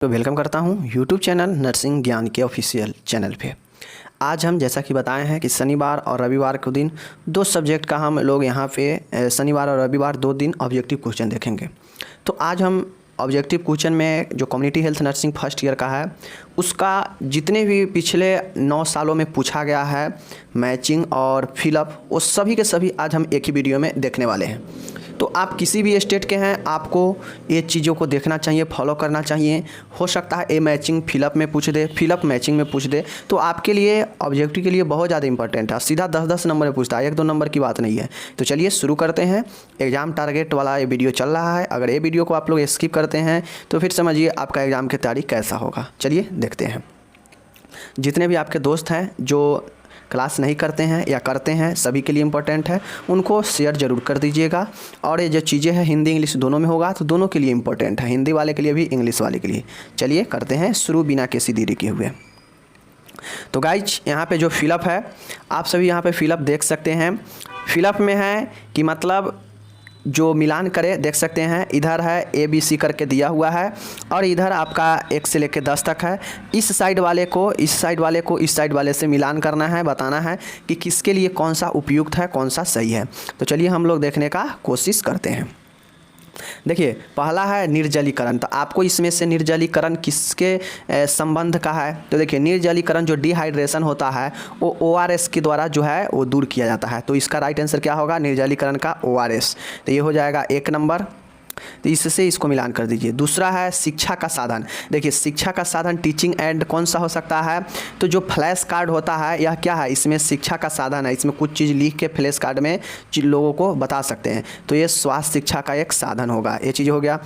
तो वेलकम करता हूं यूट्यूब चैनल नर्सिंग ज्ञान के ऑफिशियल चैनल पे। आज हम जैसा कि बताए हैं कि शनिवार और रविवार के दिन दो सब्जेक्ट का हम लोग यहाँ पे शनिवार और रविवार 2 दिन ऑब्जेक्टिव क्वेश्चन देखेंगे। तो आज हम ऑब्जेक्टिव क्वेश्चन में जो community health nursing first year का है उसका जितने भी पिछले 9 सालों में पूछा गया है मैचिंग और फिलअप, वो सभी के सभी आज हम एक ही वीडियो में देखने वाले हैं। तो आप किसी भी स्टेट के हैं, आपको ये चीज़ों को देखना चाहिए, फॉलो करना चाहिए। हो सकता है ए मैचिंग फिलअप में पूछ दे, फिलअप मैचिंग में पूछ दे, तो आपके लिए ऑब्जेक्टिव के लिए बहुत ज़्यादा इंपॉर्टेंट है। सीधा 10-10 नंबर में पूछता है, 1-2 नंबर की बात नहीं है। तो चलिए शुरू करते हैं। एग्ज़ाम टारगेट वाला ये वीडियो चल रहा है। अगर ये वीडियो को आप लोग स्किप करते हैं तो फिर समझिए आपका एग्ज़ाम की तैयारी कैसा होगा। चलिए देखते हैं। जितने भी आपके दोस्त हैं जो क्लास नहीं करते हैं या करते हैं, सभी के लिए इम्पोर्टेंट है, उनको शेयर ज़रूर कर दीजिएगा। और ये जो चीज़ें हैं हिंदी इंग्लिश दोनों में होगा तो दोनों के लिए इम्पोर्टेंट है, हिंदी वाले के लिए भी इंग्लिश वाले के लिए। चलिए करते हैं शुरू बिना किसी देरी के हुए। तो गाइज यहाँ पे जो फिलअप है, आप सभी यहाँ पे फिलअप देख सकते हैं। फिलअप में है कि मतलब जो मिलान करे, देख सकते हैं इधर है ABC करके दिया हुआ है और इधर आपका 1 से लेकर 10 तक है। इस साइड वाले को इस साइड वाले को इस साइड वाले से मिलान करना है, बताना है कि किसके लिए कौन सा उपयुक्त है, कौन सा सही है। तो चलिए हम लोग देखने का कोशिश करते हैं। देखिए पहला है निर्जलीकरण। तो आपको इसमें से निर्जलीकरण किसके संबंध का है, तो देखिए निर्जलीकरण जो डिहाइड्रेशन होता है वो ORS के द्वारा जो है वो दूर किया जाता है। तो इसका राइट आंसर क्या होगा, निर्जलीकरण का ORS। तो ये हो जाएगा 1 नंबर। तो इससे इसको मिलान कर दीजिए। दूसरा है शिक्षा का साधन। देखिए शिक्षा का साधन टीचिंग एड कौन सा हो सकता है, तो जो फ्लैश कार्ड होता है यह क्या है, इसमें शिक्षा का साधन है। इसमें कुछ चीज़ लिख के फ्लैश कार्ड में लोगों को बता सकते हैं, तो ये स्वास्थ्य शिक्षा का एक साधन होगा। ये चीज़ हो गया।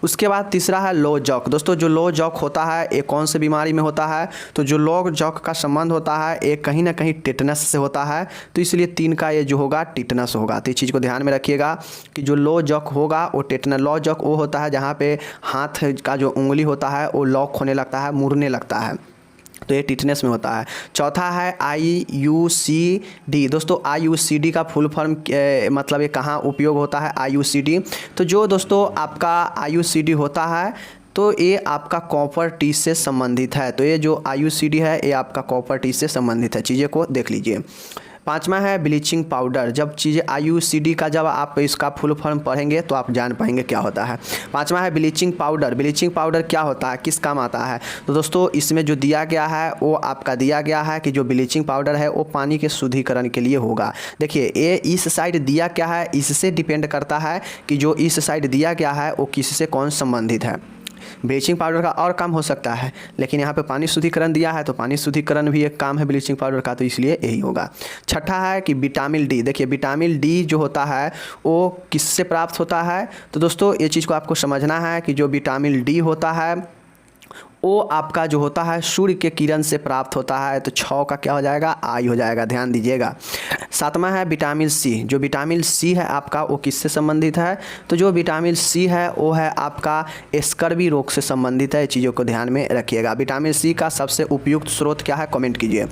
उसके बाद तीसरा है लो जॉक। दोस्तों जो लो जॉक होता है ये कौन से बीमारी में होता है, तो जो लो जॉक का संबंध होता है ये कहीं ना कहीं टेटनस से होता है। तो इसलिए 3 का ये जो होगा टेटनस होगा। तो इस चीज़ को ध्यान में रखिएगा कि जो लो जॉक होगा वो टेटनस। लो जॉक वो होता है जहाँ पे हाथ का जो उंगली होता है वो लॉक होने लगता है, मुड़ने लगता है, तो ये टिटनेस में होता है। चौथा है IUCD। दोस्तों IUCD का फुल फॉर्म मतलब ये कहाँ उपयोग होता है IUCD, तो जो दोस्तों आपका IUCD होता है तो ये आपका कॉपर टी से संबंधित है। तो ये जो IUCD है ये आपका कॉपर टी से संबंधित है, चीज़ें को देख लीजिए। 5वां है ब्लीचिंग पाउडर। जब चीज़ें IUCD का जब आप इसका फुल फॉर्म पढ़ेंगे तो आप जान पाएंगे क्या होता है। 5वां है ब्लीचिंग पाउडर। ब्लीचिंग पाउडर क्या होता है, किस काम आता है, तो दोस्तों इसमें जो दिया गया है वो आपका दिया गया है कि जो ब्लीचिंग पाउडर है वो पानी के शुद्धिकरण के लिए होगा। देखिए ये इस साइड दिया क्या है, इससे डिपेंड करता है कि जो इस साइड दिया गया है वो किससे कौन संबंधित है। ब्लीचिंग पाउडर का और काम हो सकता है, लेकिन यहाँ पे पानी शुद्धिकरण दिया है तो पानी शुद्धिकरण भी एक काम है ब्लीचिंग पाउडर का, तो इसलिए यही होगा। छठा है कि विटामिन डी। देखिए विटामिन डी जो होता है वो किससे प्राप्त होता है, तो दोस्तों ये चीज़ को आपको समझना है कि जो विटामिन डी होता है वो आपका जो होता है सूर्य के किरण से प्राप्त होता है। तो 6 का क्या हो जाएगा, आई हो जाएगा, ध्यान दीजिएगा। 7वां है विटामिन सी। जो विटामिन सी है आपका वो किससे संबंधित है, तो जो विटामिन सी है वो है आपका स्कर्वी रोग से संबंधित है। चीज़ों को ध्यान में रखिएगा। विटामिन सी का सबसे उपयुक्त स्रोत क्या है, कमेंट कीजिए।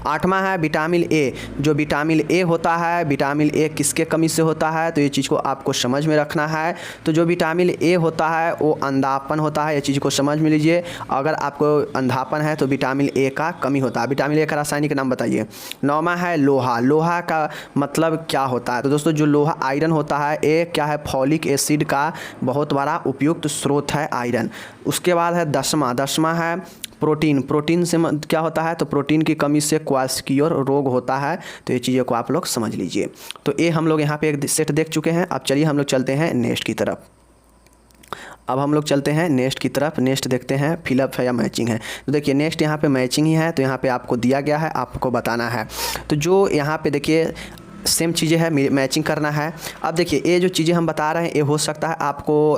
8वां है विटामिन ए। जो विटामिन ए होता है, विटामिन ए किसके कमी से होता है, तो ये चीज़ को आपको समझ में रखना है। तो जो विटामिन ए होता है वो अंधापन होता है, ये चीज़ को समझ में लीजिए। अगर आपको अंधापन है तो विटामिन ए का कमी होता है। विटामिन ए का रासायनिक नाम बताइए। 9वां है लोहा। लोहा का मतलब क्या होता है, तो दोस्तों जो लोहा आयरन होता है ये क्या है, फॉलिक एसिड का बहुत बड़ा उपयुक्त स्रोत है आयरन। उसके बाद है 10वां है प्रोटीन। प्रोटीन से क्या होता है, तो प्रोटीन की कमी से क्वास्कियोर रोग होता है। तो ये चीज़ों को आप लोग समझ लीजिए। तो ये हम लोग यहाँ पे एक सेट देख चुके हैं। अब चलिए हम लोग चलते हैं नेक्स्ट की तरफ। अब हम लोग चलते हैं नेक्स्ट की तरफ। नेक्स्ट देखते हैं फिलअप है या मैचिंग है। तो देखिए नेक्स्ट यहाँ पे मैचिंग ही है, तो यहाँ पे आपको दिया गया है, आपको बताना है। तो जो यहाँ पे देखिए सेम चीज़ें है, मैचिंग करना है। अब देखिए ये जो चीज़ें हम बता रहे हैं ये हो सकता है आपको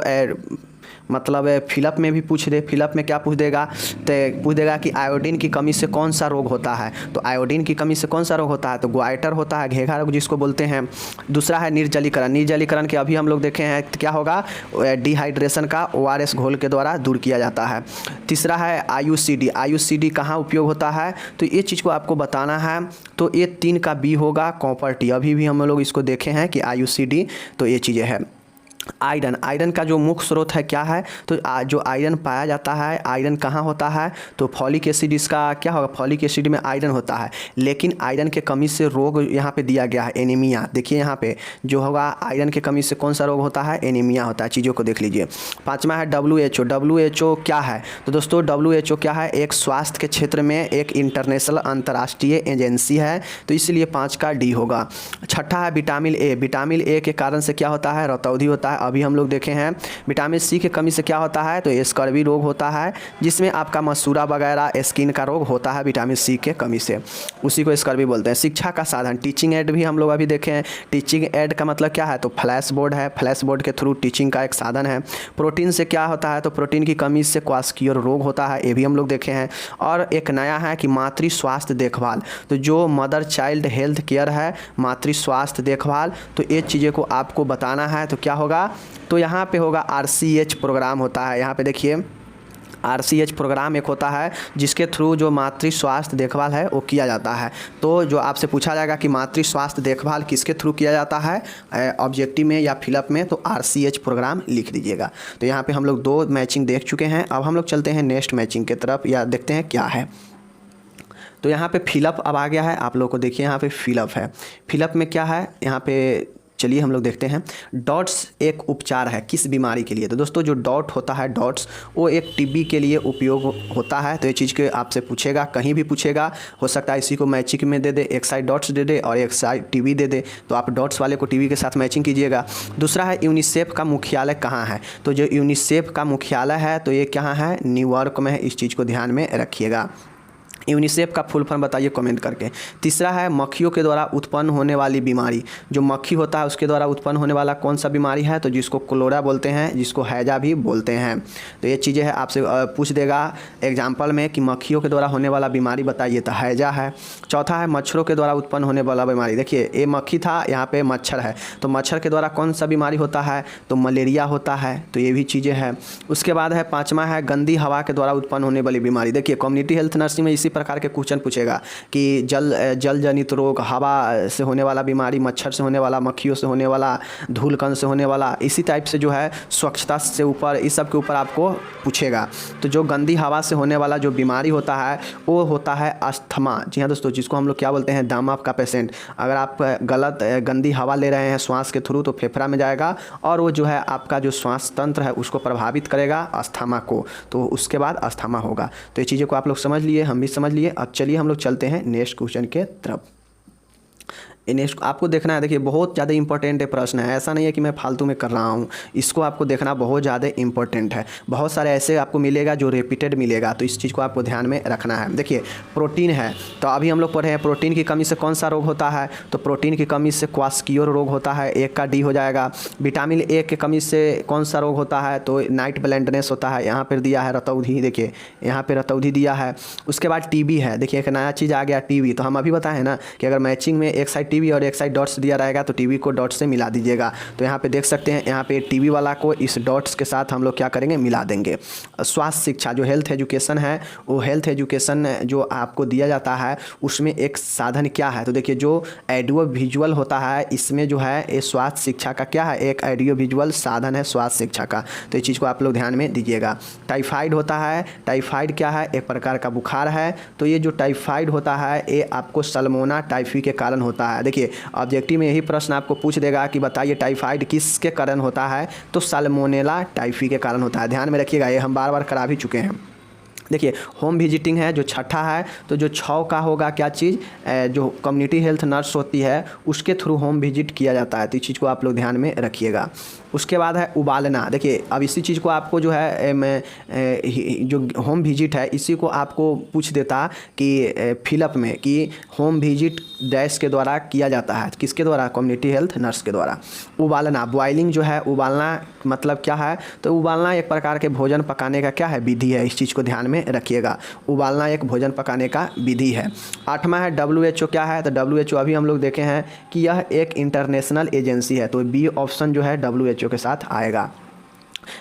मतलब फिलअप में भी पूछ दे। फिलअप में क्या पूछ देगा, तो पूछ देगा कि आयोडीन की कमी से कौन सा रोग होता है। तो आयोडीन की कमी से कौन सा रोग होता है, तो ग्वाइटर होता है, घेघा रोग जिसको बोलते हैं। दूसरा है निर्जलीकरण। निर्जलीकरण के अभी हम लोग देखे हैं तो क्या होगा, डिहाइड्रेशन का ORS घोल के द्वारा दूर किया जाता है। तीसरा है IUCD। IUCD कहाँ उपयोग होता है, तो ये चीज़ को आपको बताना है। तो ये 3 का B होगा, कॉपर टी। अभी भी हम लोग इसको देखे हैं कि IUCD, तो ये चीज़ें हैं। आयरन, आयरन का जो मुख्य स्रोत है क्या है, तो जो आयरन पाया जाता है, आयरन कहाँ होता है, तो फॉलिक एसिड इसका क्या होगा, फॉलिक एसिड में आयरन होता है। लेकिन आयरन के कमी से रोग यहाँ पे दिया गया है एनीमिया। देखिए यहाँ पे जो होगा आयरन के कमी से कौन सा रोग होता है, एनीमिया होता है। चीज़ों को देख लीजिए। पाँचवा है WHO। WHO क्या है, तो दोस्तों WHO क्या है, एक स्वास्थ्य के क्षेत्र में एक इंटरनेशनल अंतर्राष्ट्रीय एजेंसी है, तो इसलिए 5 का D होगा। छठा है विटामिन ए। विटामिन ए के कारण से क्या होता है, रतौंधी होता है। अभी हम लोग देखे हैं विटामिन सी के कमी से क्या होता है, तो स्कर्वी रोग होता है, जिसमें आपका मसूड़ा वगैरह स्किन का रोग होता है विटामिन सी के कमी से, उसी को स्कर्वी बोलते हैं। शिक्षा का साधन, टीचिंग एड भी हम लोग अभी देखे हैं। टीचिंग एड का मतलब क्या है, तो फ्लैश बोर्ड है, फ्लैश बोर्ड के थ्रू टीचिंग का एक साधन है। प्रोटीन से क्या होता है, तो प्रोटीन की कमी से क्वास्कियोर रोग होता है, ये भी हम लोग देखे हैं। और एक नया है कि मातृ स्वास्थ्य देखभाल, तो जो मदर चाइल्ड हेल्थ केयर है, मातृ स्वास्थ्य देखभाल, तो ये चीज़ें को आपको बताना है। तो क्या होगा, तो यहाँ पे होगा RCH प्रोग्राम होता है। यहाँ पे देखिए RCH प्रोग्राम एक होता है जिसके थ्रू जो मातृ स्वास्थ्य देखभाल है वो किया जाता है। तो जो आपसे पूछा जाएगा कि मातृ स्वास्थ्य देखभाल किसके थ्रू किया जाता है ऑब्जेक्टिव में या फिलअप में, तो RCH प्रोग्राम लिख दीजिएगा। तो यहाँ पे हम लोग 2 मैचिंग देख चुके हैं। अब हम लोग चलते हैं नेक्स्ट मैचिंग की तरफ, या देखते हैं क्या है। तो यहाँ पे फिलअप अब आ गया है, आप लोग को देखिए यहाँ पे फिलअप है। फिलअप में क्या है, यहाँ पे चलिए हम लोग देखते हैं। डॉट्स एक उपचार है किस बीमारी के लिए, तो दोस्तों जो डॉट होता है, डॉट्स, वो एक टीबी के लिए उपयोग होता है। तो ये चीज़ के आपसे पूछेगा, कहीं भी पूछेगा, हो सकता है इसी को मैचिंग में दे दे, एक साइड डॉट्स दे दे और एक साइड टीबी दे दे, तो आप डॉट्स वाले को टीबी के साथ मैचिंग कीजिएगा। दूसरा है यूनिसेफ का मुख्यालय कहाँ है, तो जो यूनिसेफ का मुख्यालय है तो ये कहाँ है, न्यूयॉर्क में है। इस चीज़ को ध्यान में रखिएगा। यूनिसेफ का फुल फॉर्म बताइए कमेंट करके। तीसरा है मक्खियों के द्वारा उत्पन्न होने वाली बीमारी, जो मक्खी होता है उसके द्वारा उत्पन्न होने वाला कौन सा बीमारी है, तो जिसको क्लोरा बोलते हैं, जिसको हैजा भी बोलते हैं। तो ये चीज़ें है आपसे पूछ देगा एग्जाम्पल में कि मक्खियों के द्वारा होने वाला बीमारी बताइए, तो हैजा है। चौथा है मच्छरों के द्वारा उत्पन्न होने वाला बीमारी। देखिए ये मक्खी था, यहाँ पे मच्छर है, तो मच्छर के द्वारा कौन सा बीमारी होता है, तो मलेरिया होता है। तो ये भी चीज़ें हैं। उसके बाद है पाँचवा है गंदी हवा के द्वारा उत्पन्न होने वाली बीमारी। देखिए कम्युनिटी हेल्थ नर्सिंग में इसी प्रकार के क्वेश्चन पूछेगा कि जल जनित रोग, हवा से होने वाला बीमारी, मच्छर से होने वाला, मक्खियों से होने वाला, धूल कण से होने वाला, इसी टाइप से जो है स्वच्छता से ऊपर, इस सब के ऊपर आपको पूछेगा। तो जो गंदी हवा से होने वाला जो बीमारी होता है वो होता है अस्थमा। जी हाँ दोस्तों, जिसको हम लोग क्या बोलते हैं, दमा का पेशेंट। अगर आप गलत गंदी हवा ले रहे हैं श्वास के थ्रू तो फेफड़ा में जाएगा और वो जो है आपका जो श्वास तंत्र है उसको प्रभावित करेगा, अस्थमा को, तो उसके बाद अस्थमा होगा। तो ये चीज़ों को आप लोग समझ लिए, हम भी समझ लिए। अब चलिए हम लोग चलते हैं नेक्स्ट क्वेश्चन के तरफ। नेक्स्ट आपको देखना है, देखिए बहुत ज़्यादा इंपॉर्टेंट है प्रश्न है, ऐसा नहीं है कि मैं फालतू में कर रहा हूँ, इसको आपको देखना बहुत ज़्यादा इंपॉर्टेंट है। बहुत सारे ऐसे आपको मिलेगा जो रिपीटेड मिलेगा, तो इस चीज़ को आपको ध्यान में रखना है। देखिए प्रोटीन है, तो अभी हम लोग पढ़े हैं प्रोटीन की कमी से कौन सा रोग होता है, तो प्रोटीन की कमी से क्वास्कियोर रोग होता है, 1 का D हो जाएगा। विटामिन ए की कमी से कौन सा रोग होता है, तो नाइट ब्लाइंडनेस होता है, यहाँ पर दिया है रतौंधी, देखिए यहाँ पर रतौंधी दिया है। उसके बाद टीबी है, देखिए एक नया चीज़ आ गया टीबी। तो हम अभी बताएं ना कि अगर मैचिंग में एक साइड टीबी और एक साइड डॉट्स दिया रहेगा तो टीबी को डॉट्स से मिला दीजिएगा। तो यहाँ पे देख सकते हैं, यहाँ पे टीबी वाला को इस डॉट्स के साथ हम लोग क्या करेंगे, मिला देंगे। स्वास्थ्य शिक्षा जो हेल्थ एजुकेशन है, वो हेल्थ एजुकेशन जो आपको दिया जाता है उसमें एक साधन क्या है, तो देखिए जो ऑडियो विजुअल होता है इसमें जो है ये स्वास्थ्य शिक्षा का क्या है, एक ऑडियो विजुअल साधन है स्वास्थ्य शिक्षा का। तो इस चीज़ को आप लोग ध्यान में दीजिएगा। टाइफाइड होता है, टाइफाइड क्या है, एक प्रकार का बुखार है। तो ये जो टाइफाइड होता है ये आपको सल्मोना टाइफी के कारण होता है। देखिए ऑब्जेक्टिव में यही प्रश्न आपको पूछ देगा कि बताइए टाइफाइड किसके कारण होता है, तो साल्मोनेला टाइफी के कारण होता है। ध्यान में रखिएगा, ये हम बार बार करा भी चुके हैं। देखिए होम विजिटिंग है जो छठा है, तो जो 6 का होगा क्या चीज़, जो कम्युनिटी हेल्थ नर्स होती है उसके थ्रू होम विजिट किया जाता है। तो इस चीज़ को आप लोग ध्यान में रखिएगा। उसके बाद है उबालना। देखिए अब इसी चीज़ को आपको जो है जो होम विजिट है इसी को आपको पूछ देता कि फिलअप में कि होम विजिट डैश के द्वारा किया जाता है, किसके द्वारा, कम्युनिटी हेल्थ नर्स के द्वारा। उबालना, बॉइलिंग जो है, उबालना मतलब क्या है, तो उबालना एक प्रकार के भोजन पकाने का क्या है, विधि है। इस चीज़ को ध्यान में रखिएगा, उबालना एक भोजन पकाने का विधि है। 8वां है WHO क्या है, तो WHO अभी हम लोग देखे हैं कि यह एक इंटरनेशनल एजेंसी है, तो बी ऑप्शन जो है WHO के साथ आएगा।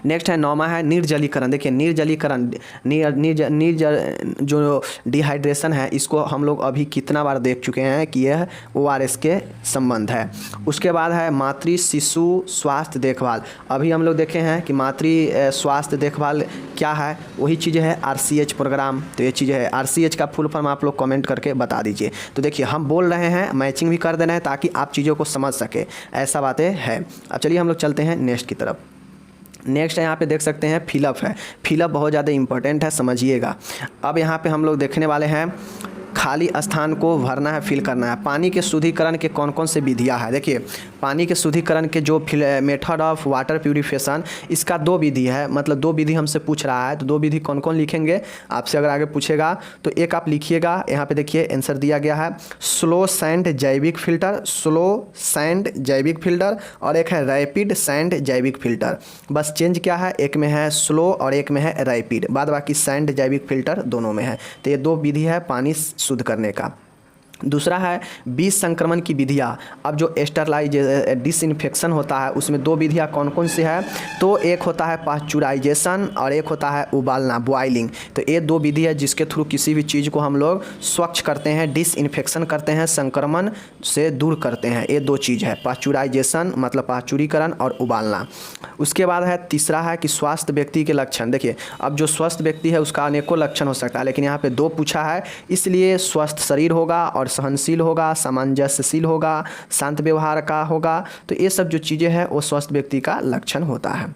नेक्स्ट है 9वां है निर्जलीकरण। देखिए निर्जलीकरण जो डिहाइड्रेशन है इसको हम लोग अभी कितना बार देख चुके हैं कि यह ORS के संबंध है। उसके बाद है मातृ शिशु स्वास्थ्य देखभाल। अभी हम लोग देखे हैं कि मातृ स्वास्थ्य देखभाल क्या है, वही चीज़ें है RCH प्रोग्राम। तो ये चीज़ें है RCH का फुल फॉर्म आप लोग कमेंट करके बता दीजिए। तो देखिए हम बोल रहे हैं, मैचिंग भी कर दे रहे हैं ताकि आप चीज़ों को समझ सके, ऐसा बातें है। अब चलिए हम लोग चलते हैं नेक्स्ट की तरफ। नेक्स्ट यहाँ पे देख सकते हैं फिलअप है। फिलअप बहुत ज़्यादा इंपॉर्टेंट है, समझिएगा। अब यहाँ पे हम लोग देखने वाले हैं खाली स्थान को भरना है, फिल करना है। पानी के शुद्धिकरण के कौन कौन से विधियाँ है। देखिए पानी के शुद्धिकरण के जो मेथड ऑफ वाटर प्यूरिफिकेशन, इसका 2 विधि है, मतलब 2 विधि हमसे पूछ रहा है। तो 2 विधि कौन कौन लिखेंगे आपसे अगर आगे पूछेगा तो एक आप लिखिएगा। यहाँ पे देखिए आंसर दिया गया है स्लो सैंड जैविक फिल्टर, स्लो सैंड जैविक फिल्टर, और एक है रैपिड सैंड जैविक फिल्टर। बस चेंज क्या है, एक में है स्लो और एक में है रैपिड, बाद बाकी सैंड जैविक फिल्टर दोनों में है। तो ये 2 विधि है पानी शुद्ध करने का। दूसरा है बीज संक्रमण की विधियाँ। अब जो डिसइंफेक्शन होता है उसमें 2 विधियाँ कौन कौन सी है, तो एक होता है पास्चुराइजेशन और एक होता है उबालना, बॉइलिंग। तो ये 2 विधि है जिसके थ्रू किसी भी चीज़ को हम लोग स्वच्छ करते हैं, डिसइंफेक्शन करते हैं, संक्रमण से दूर करते हैं। ये 2 चीज़ है, पास्चुराइजेशन मतलब पास्चुरीकरण और उबालना। उसके बाद है तीसरा है कि स्वस्थ व्यक्ति के लक्षण। देखिए अब जो स्वस्थ व्यक्ति है उसका अनेकों लक्षण हो सकता है, लेकिन यहाँ पे 2 पूछा है, इसलिए स्वस्थ शरीर होगा और सहनशील होगा, सामंजस्यशील होगा, शांत व्यवहार का होगा। तो ये सब जो चीज़ें हैं वो स्वस्थ व्यक्ति का लक्षण होता है।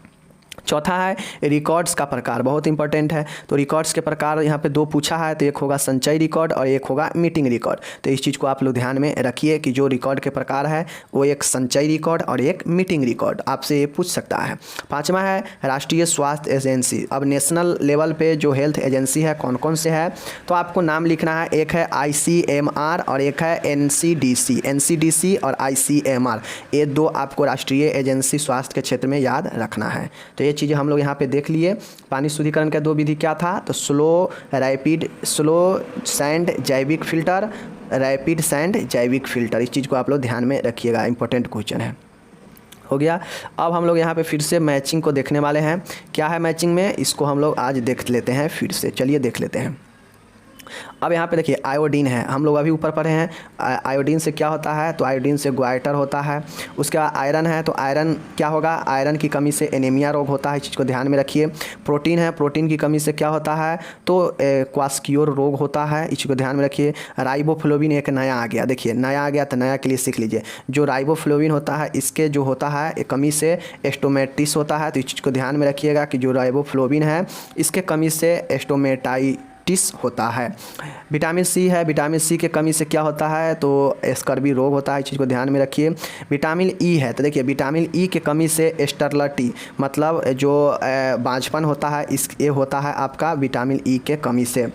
चौथा है रिकॉर्ड्स का प्रकार, बहुत इंपॉर्टेंट है। तो रिकॉर्ड्स के प्रकार यहाँ पे 2 पूछा है, तो एक होगा संचयी रिकॉर्ड और एक होगा मीटिंग रिकॉर्ड। तो इस चीज़ को आप लोग ध्यान में रखिए कि जो रिकॉर्ड के प्रकार है वो एक संचयी रिकॉर्ड और एक मीटिंग रिकॉर्ड, आपसे ये पूछ सकता है। 5वां है राष्ट्रीय स्वास्थ्य एजेंसी। अब नेशनल लेवल पे जो हेल्थ एजेंसी है कौन कौन से है, तो आपको नाम लिखना है। एक है ICMR और एक है NCDC और ICMR। ये 2 आपको राष्ट्रीय एजेंसी स्वास्थ्य के क्षेत्र में याद रखना है। तो ये चीज़ें हम लोग यहाँ पे देख लिए। पानी शुद्धिकरण का 2 विधि क्या था, तो स्लो सैंड जैविक फिल्टर, रैपिड सैंड जैविक फिल्टर। इस चीज़ को आप लोग ध्यान में रखिएगा, इंपॉर्टेंट क्वेश्चन है। हो गया। अब हम लोग यहाँ पे फिर से मैचिंग को देखने वाले हैं। क्या है मैचिंग में, इसको हम लोग आज देख लेते हैं फिर से। चलिए देख लेते हैं। अब यहाँ पे देखिए आयोडीन है, हम लोग अभी ऊपर पढ़े हैं। आयोडीन से क्या होता है, तो आयोडीन से ग्वाइटर होता है। उसके बाद आयरन है, तो आयरन क्या होगा, आयरन की कमी से एनीमिया रोग होता है, इस चीज़ को ध्यान में रखिए। प्रोटीन है, प्रोटीन की कमी से क्या होता है, तो क्वास्कियोर रोग होता है, इस चीज़ को ध्यान में रखिए। राइबोफ्लोविन एक नया आ गया, देखिए नया आ गया तो नया के लिए सीख लीजिए। जो राइबोफ्लोविन होता है इसके जो होता है कमी से एस्टोमेटिस होता है, तो इस चीज़ को ध्यान में रखिएगा कि जो राइबोफ्लोविन है इसके कमी से एस्टोमेटाइटिस होता है। विटामिन सी है, विटामिन सी के कमी से क्या होता है, तो स्कर्वी रोग होता है, इस चीज़ को ध्यान में रखिए। विटामिन ई है, तो देखिए विटामिन ई के कमी से स्टरलिटी मतलब जो बांझपन होता है ये होता है आपका विटामिन ई के कमी से।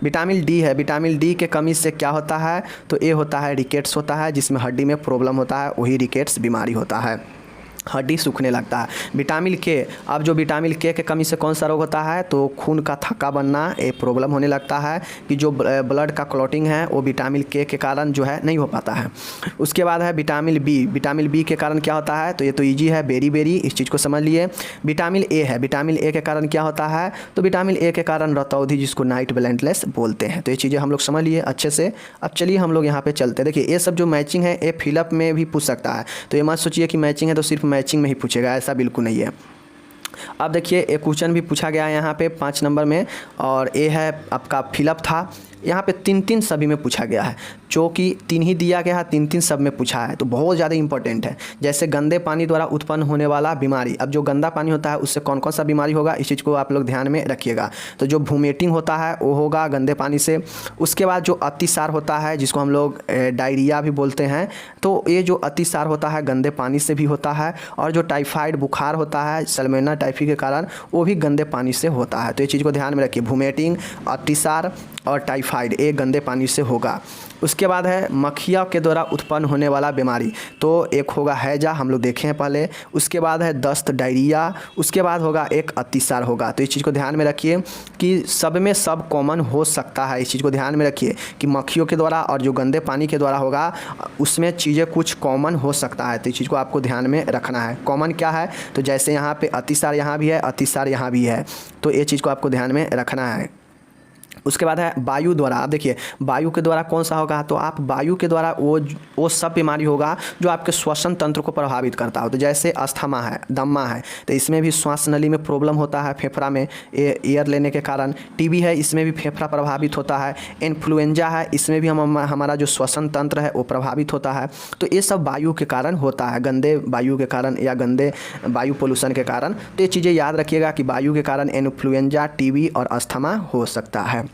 विटामिन डी है, विटामिन डी के कमी से क्या होता है, तो ये होता है रिकेट्स होता है, जिसमें हड्डी में प्रॉब्लम होता है, वही रिकेट्स बीमारी होता है, हड्डी सूखने लगता है। विटामिन के, अब जो विटामिन के कमी से कौन सा रोग होता है, तो खून का थक्का बनना, एक प्रॉब्लम होने लगता है कि जो ब्लड का क्लॉटिंग है वो विटामिन के कारण जो है नहीं हो पाता है। उसके बाद है विटामिन बी, विटामिन बी के कारण क्या होता है, तो ये तो ईजी है, बेरी, इस चीज़ को समझ लिए। विटामिन ए है, विटामिन ए के कारण क्या होता है, तो विटामिन ए के कारण रतौंधी, जिसको नाइट ब्लाइंडनेस बोलते हैं। तो ये चीज़ें हम लोग समझ लिए अच्छे से। अब चलिए हम लोग यहाँ पे चलते हैं। देखिए ये सब जो मैचिंग है ये फिलअप में भी पूछ सकता है, तो ये मत सोचिए कि मैचिंग है तो सिर्फ मैचिंग में ही पूछेगा, ऐसा बिल्कुल नहीं है। अब देखिए एक क्वेश्चन भी पूछा गया है यहाँ पे 5 नंबर में, और ये है आपका फिलअप था। यहाँ पे 3 सभी में पूछा गया है, चूँकि 3 ही दिया गया है, 3 सब में पूछा है, तो बहुत ज़्यादा इंपॉर्टेंट है। जैसे गंदे पानी द्वारा उत्पन्न होने वाला बीमारी, अब जो गंदा पानी होता है उससे कौन कौन सा बीमारी होगा, इस चीज़ को आप लोग ध्यान में रखिएगा। तो जो वोमिटिंग होता है वो होगा गंदे पानी से। उसके बाद जो अतिसार होता है, जिसको हम लोग डायरिया भी बोलते हैं, तो ये जो अतिसार होता है गंदे पानी से भी होता है। और जो टाइफाइड बुखार होता है सल्मोनेला टाइफी के कारण, वो भी गंदे पानी से होता है। तो ये चीज़ को ध्यान में रखिए, वोमिटिंग, अतिसार और टाइफाइड, ये गंदे पानी से होगा। उसके बाद है मक्खियों के द्वारा उत्पन्न होने वाला बीमारी, तो एक होगा हैजा, हम लोग देखे हैं पहले। उसके बाद है दस्त, डायरिया। उसके बाद होगा एक अतिसार होगा। तो इस चीज़ को ध्यान में रखिए कि सब में सब कॉमन हो सकता है। इस चीज़ को ध्यान में रखिए कि मक्खियों के द्वारा और जो गंदे पानी के द्वारा होगा उसमें चीज़ें कुछ कॉमन हो सकता है। तो इस चीज़ को आपको ध्यान में रखना है। कॉमन क्या है, तो जैसे यहाँ पे अतिसार यहाँ भी है, अतिसार यहाँ भी है, तो ये चीज़ को आपको ध्यान में रखना है। उसके बाद है वायु द्वारा। आप देखिए वायु के द्वारा कौन सा होगा, तो आप वायु के द्वारा वो सब बीमारी होगा जो आपके श्वसन तंत्र को प्रभावित करता हो। तो जैसे अस्थमा है, दम्मा है, तो इसमें भी श्वास नली में प्रॉब्लम होता है, फेफड़ा में एयर लेने के कारण। टीबी है, इसमें भी फेफड़ा प्रभावित होता है। इन्फ्लुएंजा है, इसमें भी हमारा जो श्वसन तंत्र है वो प्रभावित होता है। तो ये सब वायु के कारण होता है, गंदे वायु के कारण या गंदे वायु पोल्यूशन के कारण। तो ये चीज़ें याद रखिएगा कि वायु के कारण इन्फ्लुएंजा, टीबी और अस्थमा हो सकता है।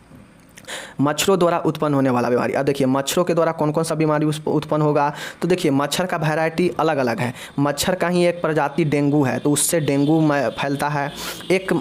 मच्छरों द्वारा उत्पन्न होने वाला बीमारी। अब देखिए मच्छरों के द्वारा कौन कौन सा बीमारी उत्पन्न होगा, तो देखिए मच्छर का वैरायटी अलग अलग है। मच्छर का ही एक प्रजाति डेंगू है, तो उससे डेंगू फैलता है। एक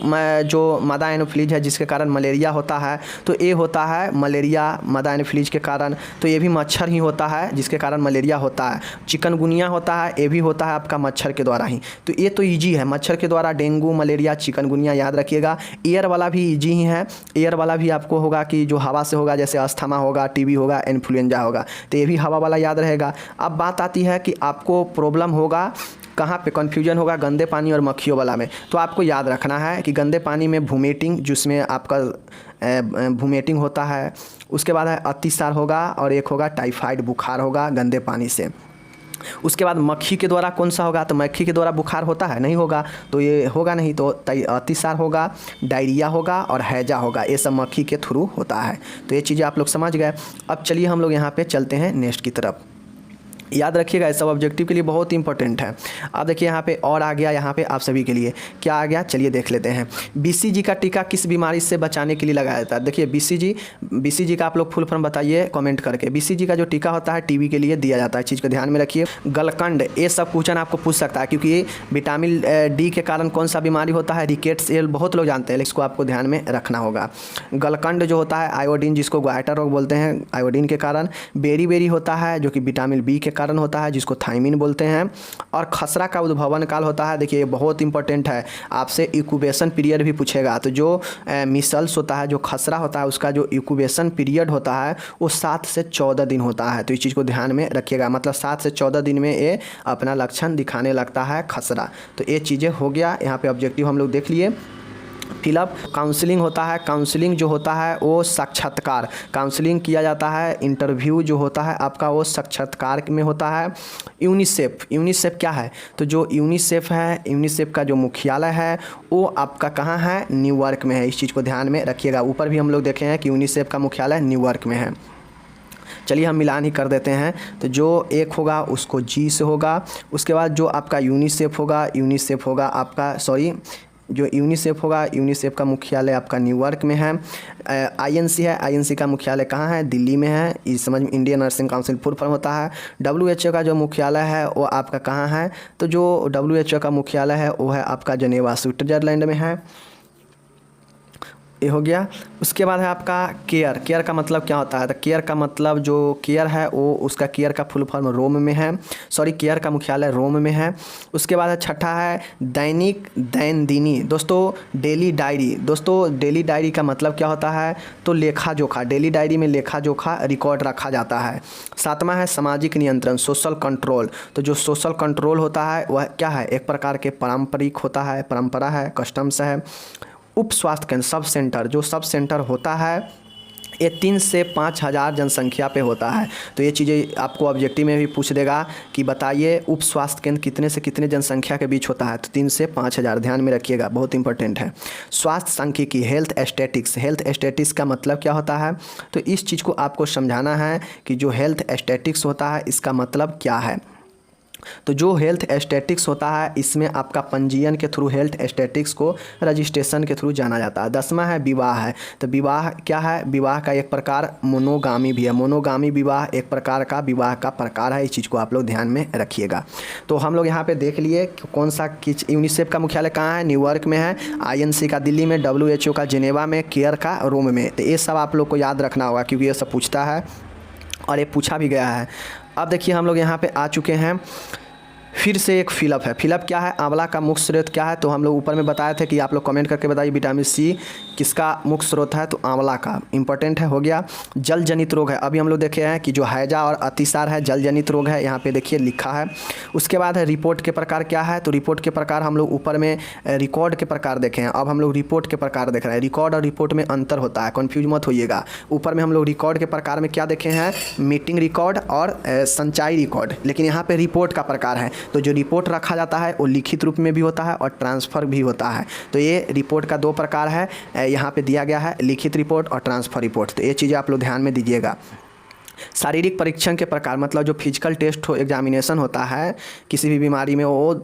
जो मादा एनोफिलीज है जिसके कारण मलेरिया होता है, तो ये होता है मलेरिया मादा एनोफिलीज के कारण, तो ये भी मच्छर ही होता है जिसके कारण मलेरिया होता है। चिकनगुनिया होता है, ये भी होता है आपका मच्छर के द्वारा ही। तो ये तो ईजी है, मच्छर के द्वारा डेंगू, मलेरिया, चिकनगुनिया याद रखिएगा। एयर वाला भी ईजी ही है। एयर वाला भी आपको होगा कि जो हवा से होगा, जैसे अस्थमा होगा, टीबी होगा, इन्फ्लुएंजा होगा, तो ये भी हवा वाला याद रहेगा। अब बात आती है कि आपको प्रॉब्लम होगा कहाँ पे, कन्फ्यूजन होगा गंदे पानी और मक्खियों वाला में। तो आपको याद रखना है कि गंदे पानी में वोमिटिंग, जिसमें आपका वोमिटिंग होता है। उसके बाद है अतिसार होगा और एक होगा टाइफाइड, बुखार होगा गंदे पानी से। उसके बाद मक्खी के द्वारा कौन सा होगा, तो मक्खी के द्वारा बुखार होता है, नहीं होगा, तो ये होगा नहीं, तो अतिसार होगा, डायरिया होगा और हैजा होगा। ये सब मक्खी के थ्रू होता है। तो ये चीज़ें आप लोग समझ गए। अब चलिए हम लोग यहाँ पे चलते हैं नेक्स्ट की तरफ। याद रखिएगा ये सब ऑब्जेक्टिव के लिए बहुत इंपॉर्टेंट है। अब देखिए यहाँ पे और आ गया, यहाँ पे आप सभी के लिए क्या आ गया, चलिए देख लेते हैं। बीसीजी का टीका किस बीमारी से बचाने के लिए लगाया जाता है। देखिए बीसीजी का आप लोग फुल फॉर्म बताइए कमेंट करके। बीसीजी का जो टीका होता है टीबी के लिए दिया जाता है, चीज़ को ध्यान में रखिए। गलकंड, ये सब क्वेश्चन आपको पूछ सकता है, क्योंकि ये विटामिन डी के कारण कौन सा बीमारी होता है, रिकेट्स, ये बहुत लोग जानते हैं, लेकिन इसको आपको ध्यान में रखना होगा। गलकंड जो होता है आयोडीन, जिसको ग्वाइटर रोग बोलते हैं, आयोडीन के कारण। बेरी होता है जो कि विटामिन बी के कारण होता है, जिसको थायमिन बोलते हैं। और खसरा का उद्भवन काल होता है, देखिए ये बहुत इंपॉर्टेंट है, आपसे इंक्यूबेशन पीरियड भी पूछेगा। तो जो मिसल्स होता है, जो खसरा होता है, उसका जो इंक्यूबेशन पीरियड होता है वो 7 से 14 दिन होता है। तो इस चीज़ को ध्यान में रखिएगा, मतलब 7 से 14 दिन में ये अपना लक्षण दिखाने लगता है, खसरा। तो ये चीज़ें हो गया, यहाँ पे ऑब्जेक्टिव हम लोग देख लिए। फिलअप काउंसलिंग होता है, काउंसलिंग जो होता है वो साक्षात्कार, काउंसलिंग किया जाता है, इंटरव्यू जो होता है आपका वो साक्षात्कार में होता है। यूनिसेफ क्या है, तो जो यूनिसेफ है, यूनिसेफ का जो मुख्यालय है वो आपका कहाँ है, न्यूयॉर्क में है। इस चीज़ को ध्यान में रखिएगा। ऊपर भी हम लोग देखे हैं कि यूनिसेफ का मुख्यालय न्यूयॉर्क में है। चलिए हम मिलान ही कर देते हैं। तो जो एक होगा उसको जी से होगा। उसके बाद जो आपका यूनिसेफ होगा आपका, सॉरी, जो यूनिसेफ होगा, यूनिसेफ का मुख्यालय आपका न्यूयॉर्क में है। आईएनसी है, आईएनसी का मुख्यालय कहाँ है, दिल्ली में है। इस समझ में Indian nursing council full form होता है। डब्ल्यूएचओ का जो मुख्यालय है वो आपका कहाँ है, तो जो डब्ल्यूएचओ का मुख्यालय है वो है आपका जनेवा, स्विट्जरलैंड में है। ये हो गया। उसके बाद है आपका केयर का मतलब क्या होता है, तो केयर का मतलब जो केयर है वो उसका केयर का फुल फॉर्म रोम में है, सॉरी केयर का मुख्यालय रोम में है। उसके बाद है छठा है दैनंदिनी, दोस्तों डेली डायरी। दोस्तों डेली डायरी का मतलब क्या होता है, तो लेखा जोखा, डेली डायरी में लेखा जोखा रिकॉर्ड रखा जाता है। सातवां है सामाजिक नियंत्रण, सोशल कंट्रोल। तो जो सोशल कंट्रोल होता है वह क्या है, एक प्रकार के पारंपरिक होता है, परंपरा है, कस्टम्स है। उप स्वास्थ्य केंद्र, सब सेंटर, जो सब सेंटर होता है ये 3 से 5 हज़ार जनसंख्या पे होता है। तो ये चीज़ें आपको ऑब्जेक्टिव में भी पूछ देगा कि बताइए उप स्वास्थ्य केंद्र कितने से कितने जनसंख्या के बीच होता है, तो 3 से 5 हज़ार, ध्यान में रखिएगा, बहुत इंपॉर्टेंट है। स्वास्थ्य सांख्यिकी, हेल्थ एस्टेटिक्स का मतलब क्या होता है, तो इस चीज़ को आपको समझाना है कि जो हेल्थ एस्टेटिक्स होता है इसका मतलब क्या है। तो जो हेल्थ स्टैटिक्स होता है इसमें आपका पंजीयन के थ्रू हेल्थ स्टैटिक्स को रजिस्ट्रेशन के थ्रू जाना जाता है। 10वां है विवाह है। तो विवाह क्या है? विवाह का एक प्रकार मोनोगामी भी है। मोनोगामी विवाह एक प्रकार का विवाह का प्रकार है। इस चीज़ को आप लोग ध्यान में रखिएगा। तो हम लोग यहाँ पे देख लिए कौन सा यूनिसेफ का मुख्यालय कहाँ है? न्यूयॉर्क में है, INC का दिल्ली में, WHO का जेनेवा में, केयर का रोम में। तो ये सब आप लोग को याद रखना होगा क्योंकि ये सब पूछता है और ये पूछा भी गया है। अब देखिए हम लोग यहाँ पे आ चुके हैं, फिर से एक फिलअप है। फिलअप क्या है? आंवला का मुख्य स्रोत क्या है? तो हम लोग ऊपर में बताए थे कि आप लोग कमेंट करके बताइए विटामिन सी किसका मुख्य स्रोत है? तो आंवला का इंपॉर्टेंट है। हो गया। जल जनित रोग है। अभी हम लोग देखे हैं कि जो हैजा और अतिसार है जल जनित रोग है, यहाँ पे देखिए लिखा है। उसके बाद है रिपोर्ट के प्रकार क्या है? तो रिपोर्ट के प्रकार हम लोग ऊपर में रिकॉर्ड के प्रकार देखे हैं, अब हम लोग रिपोर्ट के प्रकार देख रहे हैं। रिकॉर्ड और रिपोर्ट में अंतर होता है, कन्फ्यूज मत होइएगा। ऊपर में हम लोग रिकॉर्ड के प्रकार में क्या देखे हैं? मीटिंग रिकॉर्ड और संचाई रिकॉर्ड, लेकिन यहाँ पे रिपोर्ट का प्रकार है। तो जो रिपोर्ट रखा जाता है वो लिखित रूप में भी होता है और ट्रांसफ़र भी होता है। तो ये रिपोर्ट का 2 प्रकार है, यहाँ पे दिया गया है, लिखित रिपोर्ट और ट्रांसफ़र रिपोर्ट। तो ये चीज़ें आप लोग ध्यान में दीजिएगा। शारीरिक परीक्षण के प्रकार मतलब जो फिजिकल टेस्ट हो, एग्जामिनेशन होता है किसी भी बीमारी में, वो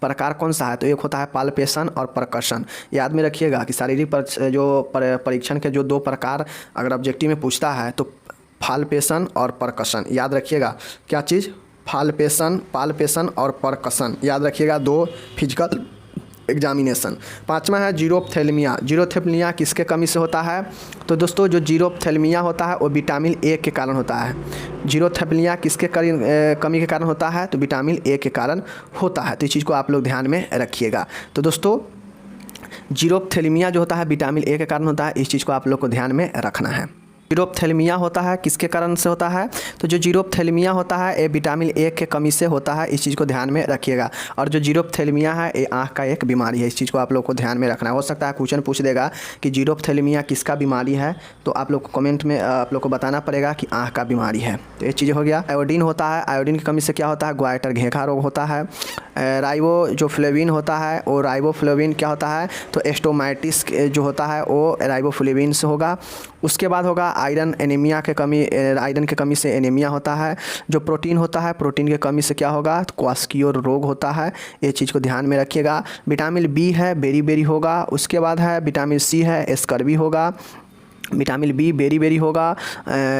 प्रकार कौन सा है? तो एक होता है पाल्पेशन और परकशन। याद में रखिएगा कि शारीरिक परीक्षण के जो 2 प्रकार अगर ऑब्जेक्टिव में पूछता है तो पाल्पेशन और परकशन। याद रखिएगा क्या चीज़? पाल्पेशन और परकशन याद रखिएगा, 2 फिजिकल एग्जामिनेशन। 5वां है जीरोप्थेल्मिया। जीरोप्थेल्मिया किसके कमी से होता है? तो दोस्तों जो जीरोप्थेल्मिया होता है वो विटामिन ए के कारण होता है। जीरोप्थेल्मिया किसके कमी के कारण होता है? तो विटामिन ए के कारण होता है। तो इस चीज़ को आप लोग ध्यान में रखिएगा। तो दोस्तों जीरोप्थेल्मिया जो होता है विटामिन ए के कारण होता है, इस चीज़ को आप लोग को ध्यान में रखना है। जीरोप्थेल्मिया होता है किसके कारण से होता है? तो जो जीरोप्थेल्मिया होता है ये विटामिन ए के कमी से होता है, इस चीज़ को ध्यान में रखिएगा। और जो जीरोप्थेल्मिया है ये आँख का एक बीमारी है, इस चीज़ को आप लोग को ध्यान में रखना है। हो सकता है क्वेश्चन पूछ देगा कि जीरोप्थेल्मिया किसका बीमारी है, तो आप लोग को कमेंट में आप लोग को बताना पड़ेगा कि आँख का बीमारी है। तो ये चीज़ें हो गया। आयोडीन होता है, आयोडीन की कमी से क्या होता है? ग्वाइटर घेंघा रोग होता है। राइबो जो फ्लेविन होता है वो राइबोफ्लेविन क्या होता है? तो एस्टोमाइटिस जो होता है वो राइबोफ्लेविन से होगा। उसके बाद होगा आयरन एनीमिया के कमी, आयरन की कमी से एनीमिया होता है। जो प्रोटीन होता है, प्रोटीन की कमी से क्या होगा? तो क्वास्कियोर रोग होता है। ये चीज़ को ध्यान में रखिएगा। विटामिन बी है, बेरी होगा। उसके बाद है विटामिन सी है, स्कर्वी होगा। विटामिन बी बेरी होगा।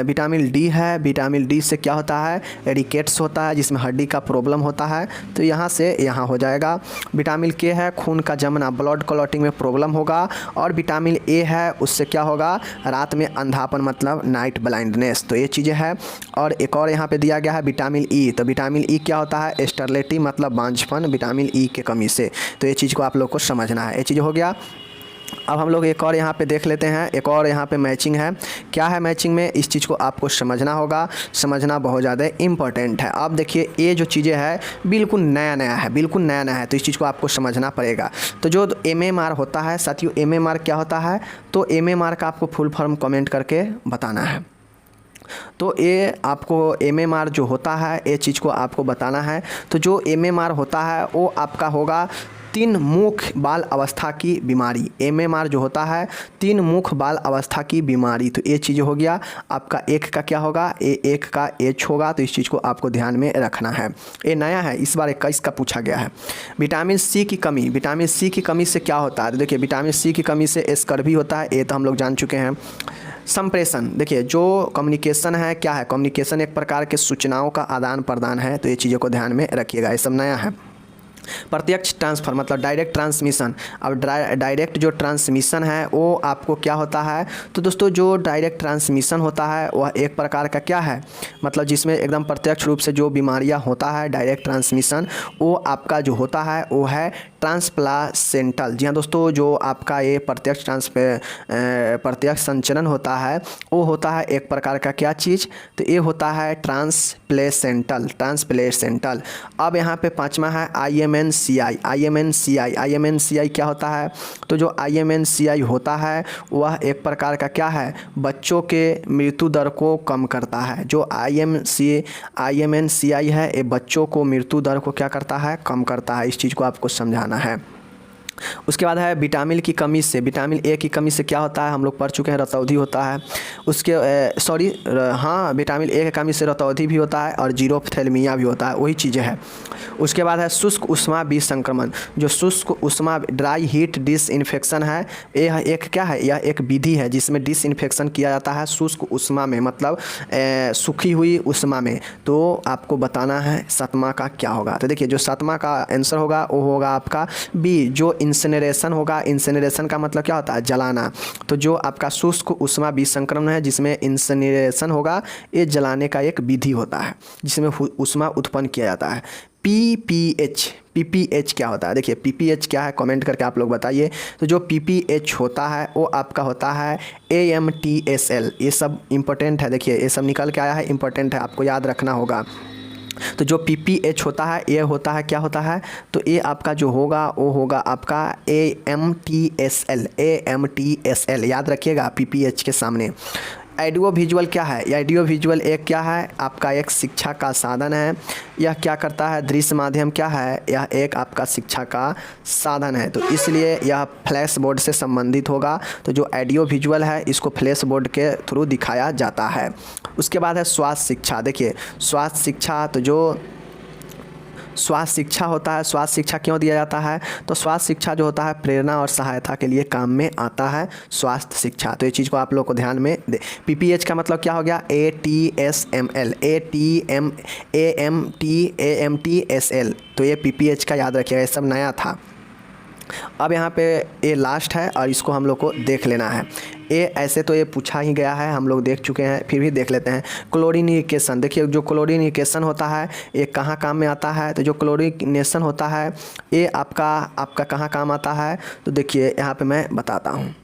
विटामिन डी है, विटामिन डी से क्या होता है? रिकेट्स होता है जिसमें हड्डी का प्रॉब्लम होता है, तो यहाँ से यहाँ हो जाएगा। विटामिन के है, खून का जमना, ब्लड क्लॉटिंग में प्रॉब्लम होगा। और विटामिन ए है, उससे क्या होगा? रात में अंधापन मतलब नाइट ब्लाइंडनेस। तो ये चीज़ें हैं। और एक और यहाँ पे दिया गया है विटामिन ई। तो विटामिन ई क्या होता है? स्टेरिलिटी मतलब बांझपन विटामिन ई के कमी से। तो ये चीज़ को आप लोग को समझना है। ये चीज़ हो गया। अब हम लोग एक और यहाँ पे देख लेते हैं, एक और यहाँ पे मैचिंग है। क्या है मैचिंग में? इस चीज़ को आपको समझना होगा, समझना बहुत ज़्यादा इम्पोर्टेंट है। अब देखिए ये जो चीज़ें है बिल्कुल नया है, बिल्कुल नया है, तो इस चीज़ को आपको समझना पड़ेगा। तो जो MMR होता है साथियों, MMR क्या होता है? तो MMR का आपको फुल फॉर्म कमेंट करके बताना है। तो ये आपको MMR जो होता है ये चीज़ को आपको बताना है। तो जो MMR होता है वो आपका होगा 3 मुख बाल अवस्था की बीमारी। MMR जो होता है 3 मुख बाल अवस्था की बीमारी। तो ये चीज़ हो गया आपका। एक का क्या होगा? एक का H होगा। तो इस चीज़ को आपको ध्यान में रखना है। ये नया है, इस बार 21 का पूछा गया है। विटामिन सी की कमी, विटामिन सी की कमी से क्या होता है? तो देखिए विटामिन सी की कमी से स्कर्वी होता है, ये तो हम लोग जान चुके हैं। संप्रेषण, देखिए जो कम्युनिकेशन है क्या है? कम्युनिकेशन एक प्रकार के सूचनाओं का आदान प्रदान है, तो ये चीज़ों को ध्यान में रखिएगा, ये सब नया है। प्रत्यक्ष ट्रांसफ़र मतलब डायरेक्ट ट्रांसमिशन। अब डायरेक्ट जो ट्रांसमिशन है वो आपको क्या होता है? तो दोस्तों जो डायरेक्ट ट्रांसमिशन होता है वह एक प्रकार का क्या है? मतलब जिसमें एकदम प्रत्यक्ष रूप से जो बीमारियां होता है डायरेक्ट ट्रांसमिशन, वो आपका जो होता है वो है ट्रांसप्लासेंटल। जी हाँ दोस्तों, जो आपका ये प्रत्यक्ष संचरण होता है वो होता है एक प्रकार का क्या चीज़? तो ये होता है ट्रांसप्लेसेंटल। अब यहाँ पे 5वां है IMNCI क्या होता है? तो जो IMNCI होता है वह एक प्रकार का क्या है? बच्चों के मृत्यु दर को कम करता है। जो IMNCI है ये बच्चों को मृत्यु दर को क्या करता है? कम करता है। इस चीज़ को आपको समझाना है। उसके बाद है विटामिन की कमी से, विटामिन ए की कमी से क्या होता है, हम लोग पढ़ चुके हैं, रतौंधी होता है। उसके विटामिन ए की कमी से रतौंधी भी होता है और जीरोफ्थैल्मिया भी होता है, वही चीज़ें हैं। उसके बाद है शुष्क उष्मा विसंक्रमण। जो शुष्क उष्मा ड्राई हीट डिसइंफेक्शन है, यह एक क्या है, यह एक विधि है जिसमें डिसइंफेक्शन किया जाता है शुष्क उष्मा में, मतलब सूखी हुई उष्मा में। तो आपको बताना है सातवां का क्या होगा। तो देखिए जो सातवां का आंसर होगा वो होगा आपका बी, जो इंसिनरेशन होगा। इंसिनरेशन का मतलब क्या होता है, जलाना। तो जो आपका शुष्क उष्मा विसंक्रमण है जिसमें इंसिनरेशन होगा, ये जलाने का एक विधि होता है जिसमें उष्मा उत्पन्न किया जाता है। पीपीएच क्या होता है, देखिए पीपीएच क्या है, कमेंट करके आप लोग बताइए। तो जो पीपीएच होता है वो आपका होता है AMTSL। ये सब इंपॉर्टेंट है, देखिए ये सब निकल के आया है, इंपॉर्टेंट है, आपको याद रखना होगा। तो जो पीपीएच होता है ये होता है, क्या होता है, तो ये आपका जो होगा वो होगा आपका AMTSL, याद रखिएगा पीपीएच के सामने। ऑडियो विजुअल क्या है, ऑडियो विजुअल एक क्या है, आपका एक शिक्षा का साधन है। यह क्या करता है, दृश्य माध्यम क्या है, यह एक आपका शिक्षा का साधन है। तो इसलिए यह फ्लैश बोर्ड से संबंधित होगा। तो जो ऑडियो विजुअल है इसको फ्लैश बोर्ड के थ्रू दिखाया जाता है। उसके बाद है स्वास्थ्य शिक्षा। देखिए स्वास्थ्य शिक्षा, तो जो स्वास्थ्य शिक्षा होता है, स्वास्थ्य शिक्षा क्यों दिया जाता है, तो स्वास्थ्य शिक्षा जो होता है प्रेरणा और सहायता के लिए काम में आता है स्वास्थ्य शिक्षा। तो ये चीज़ को आप लोग को ध्यान में दे। पीपीएच का मतलब क्या हो गया, AMTSL। तो ये पीपीएच का याद रखिएगा, ये सब नया था। अब यहाँ पे ये लास्ट है और इसको हम लोग को देख लेना है। ये ऐसे तो ये पूछा ही गया है, हम लोग देख चुके हैं, फिर भी देख लेते हैं। क्लोरीनेशन। देखिए जो क्लोरीनेशन होता है ये कहाँ काम में आता है, तो जो क्लोरीनेशन होता है ये आपका कहाँ काम आता है, तो देखिए यहाँ पे मैं बताता हूँ।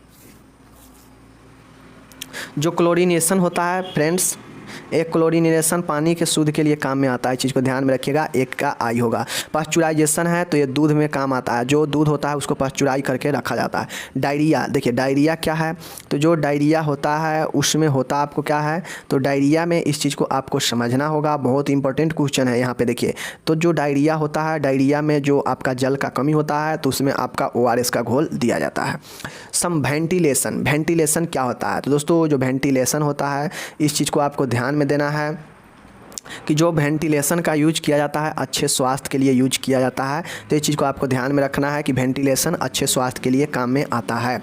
जो क्लोरीनेशन होता है फ्रेंड्स, एक क्लोरीनेशन पानी के शुद्ध के लिए काम में आता है, चीज़ को ध्यान में रखिएगा। एक का आई होगा। पास्चुराइजेशन है तो ये दूध में काम आता है, जो दूध होता है उसको पास्चुराइज करके रखा जाता है। डायरिया, देखिए डायरिया क्या है, तो जो डायरिया होता है उसमें होता आपको क्या है, तो डायरिया में इस चीज़ को आपको समझना होगा, बहुत इंपॉर्टेंट क्वेश्चन है यहाँ पे। देखिए तो जो डायरिया होता है, डायरिया में जो आपका जल का कमी होता है तो उसमें आपका ORS का घोल दिया जाता है। वेंटिलेशन, वेंटिलेशन क्या होता है, तो दोस्तों जो वेंटिलेशन होता है इस चीज़ को आपको ध्यान में देना है कि जो वेंटिलेशन का यूज किया जाता है अच्छे स्वास्थ्य के लिए यूज किया जाता है। तो इस चीज़ को आपको ध्यान में रखना है कि वेंटिलेशन अच्छे स्वास्थ्य के लिए काम में आता है।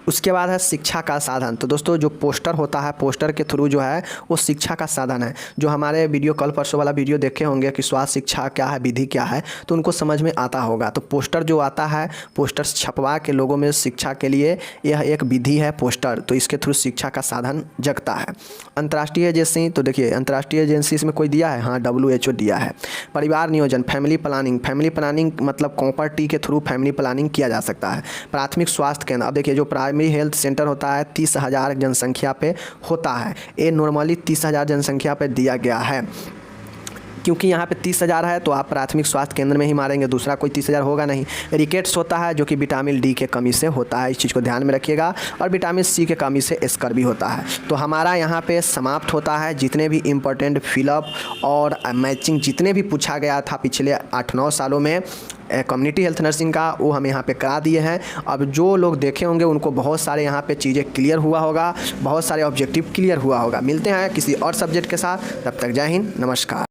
उसके बाद है शिक्षा का साधन। तो दोस्तों जो पोस्टर होता है, पोस्टर के थ्रू जो है वो शिक्षा का साधन है। जो हमारे वीडियो कल परसों वाला वीडियो देखे होंगे कि स्वास्थ्य शिक्षा क्या है, विधि क्या है, तो उनको समझ में आता होगा। तो पोस्टर जो आता है, पोस्टर छपवा के लोगों में शिक्षा के लिए, यह एक विधि है पोस्टर। तो इसके थ्रू शिक्षा का साधन जगता है। अंतर्राष्ट्रीय एजेंसी, तो देखिए अंतर्राष्ट्रीय एजेंसी इसमें कोई दिया है, हाँ WHO दिया है। परिवार नियोजन, फैमिली प्लानिंग, फैमिली प्लानिंग मतलब कॉपर टी के थ्रू फैमिली प्लानिंग किया जा सकता है। प्राथमिक स्वास्थ्य केंद्र, अब देखिए जो प्राइमरी हेल्थ सेंटर होता है 30,000 जनसंख्या पे होता है, ये नॉर्मली 30,000 जनसंख्या पे दिया गया है। क्योंकि यहाँ पे 30,000 है तो आप प्राथमिक स्वास्थ्य केंद्र में ही मारेंगे, दूसरा कोई 30,000 होगा नहीं। रिकेट्स होता है जो कि विटामिन D के कमी से होता है, इस चीज़ को ध्यान में रखिएगा। और विटामिन C के कमी से स्कर्वी होता है। तो हमारा यहाँ पे समाप्त होता है। जितने भी इम्पोर्टेंट फिलअप और मैचिंग जितने भी पूछा गया था पिछले 8-9 सालों में कम्युनिटी हेल्थ नर्सिंग का, वो हम यहाँ पे करा दिए हैं। अब जो लोग देखे होंगे उनको बहुत सारे यहाँ पे चीज़ें क्लियर हुआ होगा, बहुत सारे ऑब्जेक्टिव क्लियर हुआ होगा। मिलते हैं किसी और सब्जेक्ट के साथ, तब तक जय हिंद, नमस्कार।